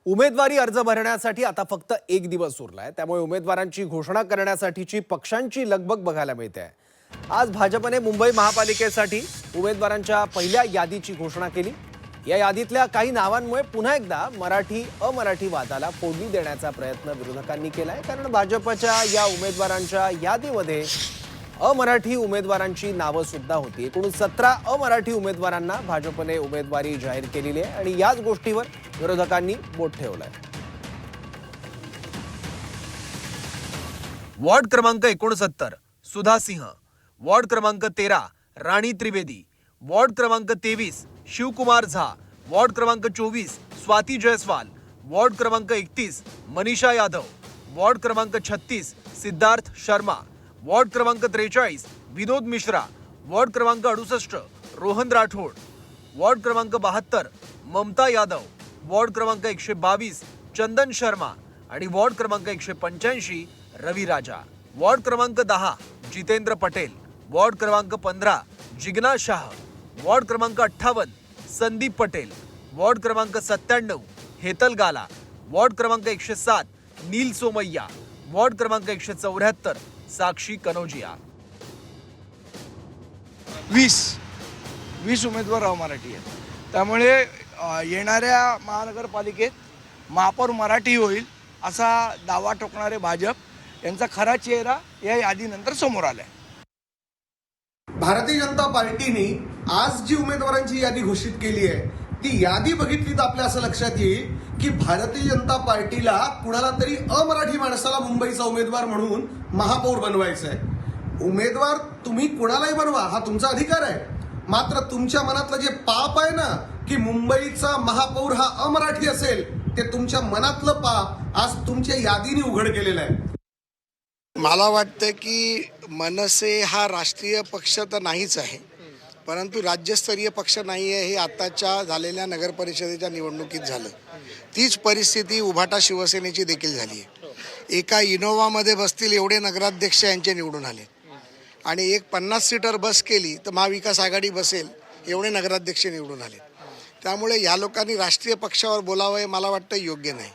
उमेदवारी अर्ज भरण्यासाठी आता फक्त एक दिवस उरलाय, त्यामुळे उमेदवारांची घोषणा करण्यासाठीची पक्षांची लगबग बघायला मिळते. आज भाजपने मुंबई महापालिकेसाठी उमेदवारांच्या पहिल्या यादीची घोषणा केली. या यादीतल्या काही नावांमुळे पुन्हा एकदा मराठी अमराठी वादाला फोडणी देण्याचा प्रयत्न विरोधकांनी केलाय, कारण भाजपच्या या उमेदवारांच्या यादीमध्ये अमराठी उमेदवारांची नावं सुद्धा होती. एकूण 17 अमराठी उमेदवारांना भाजपने उमेदवारी जाहीर केलेली आहे आणि याच गोष्टीवर विरोधकांनी बोट ठेवलंय. वॉर्ड क्रमांक 69 सुधा सिंह, वॉर्ड क्रमांक 13 राणी त्रिवेदी, वॉर्ड क्रमांक 23 शिवकुमार झा, वॉर्ड क्रमांक 24 स्वाती जयस्वाल, वॉर्ड क्रमांक 31 मनीषा यादव, वॉर्ड क्रमांक 36 सिद्धार्थ शर्मा, वॉर्ड क्रमांक 43 विनोद मिश्रा, वॉर्ड क्रमांक 68 रोहन राठोड, वॉर्ड क्रमांक 72 ममता यादव, वॉर्ड क्रमांक 122 चंदन शर्मा आणि वॉर्ड क्रमांक 185 रवी राजा, वॉर्ड क्रमांक 10 जितेंद्र पटेल, वॉर्ड क्रमांक 15 जिग्ना शाह, वॉर्ड क्रमांक 58 संदीप पटेल, वॉर्ड क्रमांक 97 हेतल गाला, वॉर्ड क्रमांक 107 नील सोमय्या, वॉर्ड क्रमांक 174 साक्षी कनौजिया. 20 उमेदवार अमराठी आहेत. त्यामुळे येणाऱ्या महानगरपालिकेत महापौर मराठी होईल असा दावा ठोकणारे भाजप यांचा खरा चेहरा या यादीनंतर समोर आलाय. भारतीय जनता पार्टीने आज जी उमेदवारांची यादी घोषित केली आहे, ती यादी बघितली तर आपल्या असं लक्षात येईल की भारतीय जनता पार्टीला कुणाला तरी अमराठी माणसाला मुंबईचा उमेदवार म्हणून महापौर बनवायचं आहे. उमेदवार तुम्ही कुणालाही बनवा, हा तुमचा अधिकार आहे. मात्र तुमच्या मनातलं जे पाप आहे ना की मुंबईचा महापौर हा अमराठी असेल, ते तुमच्या मनातलं पाप आज तुमच्या यादीने उघड केलेलं आहे. मला वाटतं की मनसे हा राष्ट्रीय पक्ष तर नाहीच आहे, परंतु राज्यस्तरीय पक्ष नाही आहे हे आताच्या झालेल्या नगरपरिषदेच्या निवडणुकीत झालं. तीच परिस्थिती उभाटा शिवसेनेची देखील झाली आहे. एका इनोव्हामध्ये बसतील एवढे नगराध्यक्ष यांचे निवडून आले आणि एक 50 सीटर बस केली तर महाविकास आघाडी बसेल एवढे नगराध्यक्ष निवडून आले. त्यामुळे या लोकांनी राष्ट्रीय पक्षावर बोलावं हे मला वाटतं योग्य नाही.